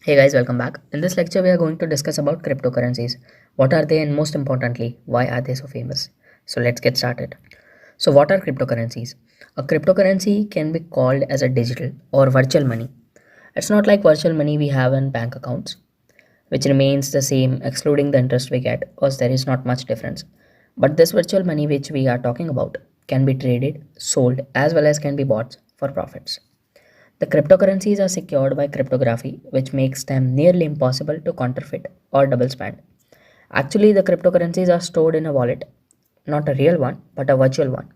Hey guys, welcome back. In this lecture, we are going to discuss about cryptocurrencies. What are they, and most importantly, why are they so famous? So let's get started. So what are cryptocurrencies? A cryptocurrency can be called as a digital or virtual money. It's not like virtual money we have in bank accounts, which remains the same excluding the interest we get, because there is not much difference. But this virtual money which we are talking about can be traded, sold, as well as can be bought for profits. The cryptocurrencies are secured by cryptography, which makes them nearly impossible to counterfeit or double spend. Actually, the cryptocurrencies are stored in a wallet, not a real one, but a virtual one.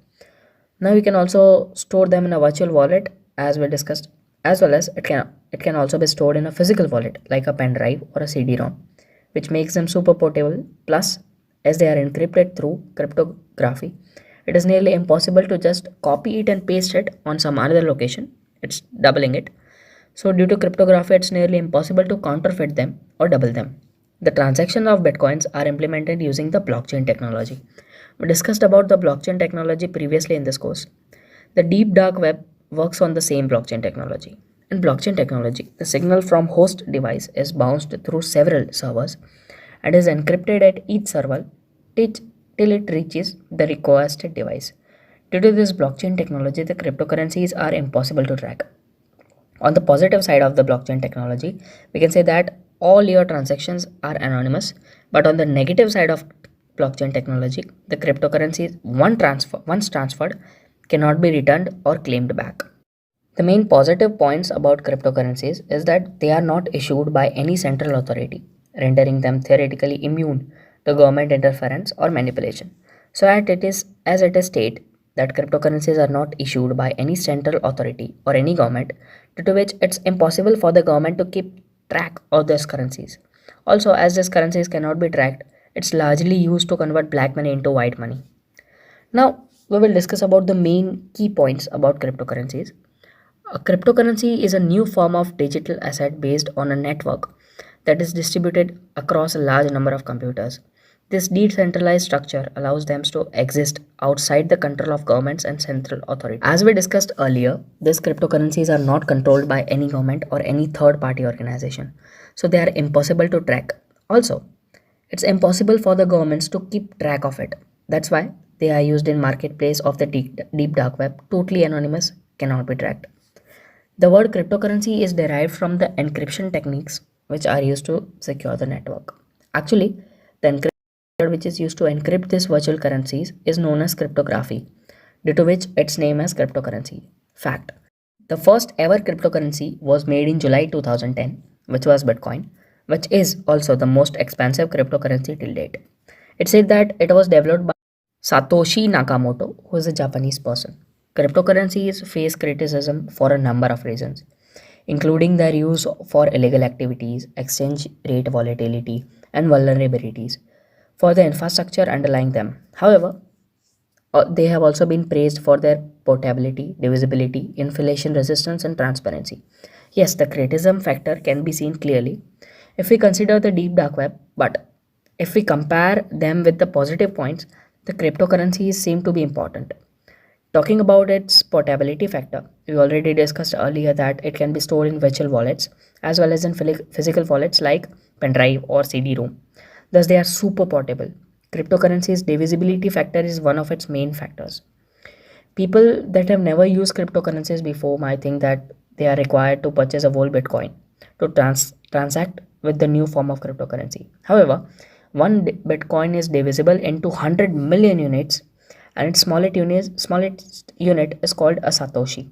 Now you can also store them in a virtual wallet, as we discussed, as well as it can also be stored in a physical wallet like a pen drive or a CD-ROM, which makes them super portable. Plus, as they are encrypted through cryptography, it is nearly impossible to just copy it and paste it on some other location. It's doubling it. So due to cryptography, it's nearly impossible to counterfeit them or double them. The transactions of bitcoins are implemented using the blockchain technology. We discussed about the blockchain technology previously in this course. The deep dark web works on the same blockchain technology. In blockchain technology, the signal from host device is bounced through several servers and is encrypted at each server till till it reaches the requested device. Due to this blockchain technology, the cryptocurrencies are impossible to track. On the positive side of the blockchain technology, we can say that all your transactions are anonymous. But on the negative side of blockchain technology, the cryptocurrencies once transferred cannot be returned or claimed back. The main positive points about cryptocurrencies is that they are not issued by any central authority, rendering them theoretically immune to government interference or manipulation. So as it is stated that cryptocurrencies are not issued by any central authority or any government, due to which it's impossible for the government to keep track of these currencies. Also, as these currencies cannot be tracked, it's largely used to convert black money into white money. Now, we will discuss about the main key points about cryptocurrencies. A cryptocurrency is a new form of digital asset based on a network that is distributed across a large number of computers. This decentralized structure allows them to exist outside the control of governments and central authorities. As we discussed earlier, these cryptocurrencies are not controlled by any government or any third party organization, so they are impossible to track. Also, it's impossible for the governments to keep track of it. That's why they are used in marketplace of the deep dark web, totally anonymous, cannot be tracked. The word cryptocurrency is derived from the encryption techniques which are used to secure the network. Actually, the encryption method which is used to encrypt these virtual currencies is known as cryptography, due to which its name as cryptocurrency. Fact. The first ever cryptocurrency was made in July 2010, which was Bitcoin, which is also the most expensive cryptocurrency till date. It said that it was developed by Satoshi Nakamoto, who is a Japanese person. Cryptocurrencies face criticism for a number of reasons, including their use for illegal activities, exchange rate volatility, and vulnerabilities for the infrastructure underlying them. However, they have also been praised for their portability, divisibility, inflation resistance, and transparency. Yes, the criticism factor can be seen clearly if we consider the deep dark web, but if we compare them with the positive points, the cryptocurrencies seem to be important. Talking about its portability factor, we already discussed earlier that it can be stored in virtual wallets as well as in physical wallets like pendrive or CD-ROM. Thus, they are super portable. Cryptocurrency's divisibility factor is one of its main factors. People that have never used cryptocurrencies before might think that they are required to purchase a whole Bitcoin to transact with the new form of cryptocurrency. However, one Bitcoin is divisible into 100 million units, and its smallest unit is called a Satoshi.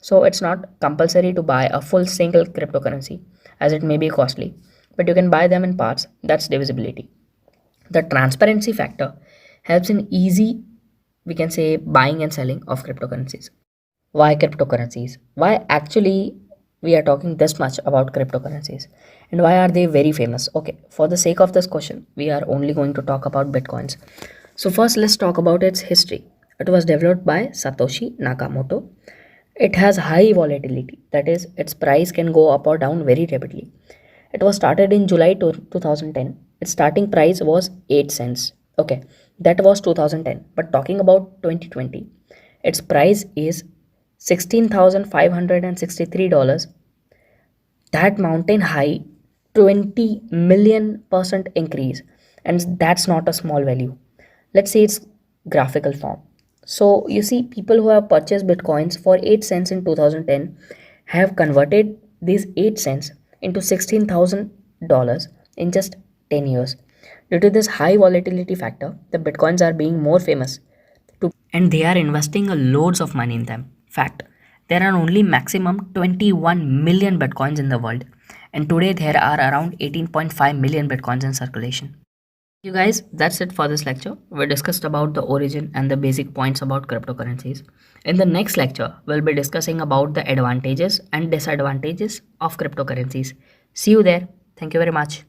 So it's not compulsory to buy a full single cryptocurrency as it may be costly, but you can buy them in parts. That's divisibility. The transparency factor helps in easy, we can say, buying and selling of cryptocurrencies. Why cryptocurrencies? Why actually we are talking this much about cryptocurrencies, and why are they very famous? Okay, for the sake of this question, we are only going to talk about bitcoins. So first, let's talk about its history. It was developed by Satoshi Nakamoto. It has high volatility, that is, its price can go up or down very rapidly. It was started in July 2010. Its starting price was 8 cents. Okay, that was 2010. But talking about 2020, its price is $16,563. That mountain high 20 million% increase, and that's not a small value. Let's say it's graphical form. So you see, people who have purchased bitcoins for 8 cents in 2010 have converted these 8 cents into $16,000 in just 10 years. Due to this high volatility factor, the bitcoins are being more famous and they are investing a loads of money in them. Fact, there are only maximum 21 million bitcoins in the world, and today there are around 18.5 million bitcoins in circulation. You guys, that's it for this lecture. We discussed about the origin and the basic points about cryptocurrencies. In the next lecture, we'll be discussing about the advantages and disadvantages of cryptocurrencies. See you there. Thank you very much.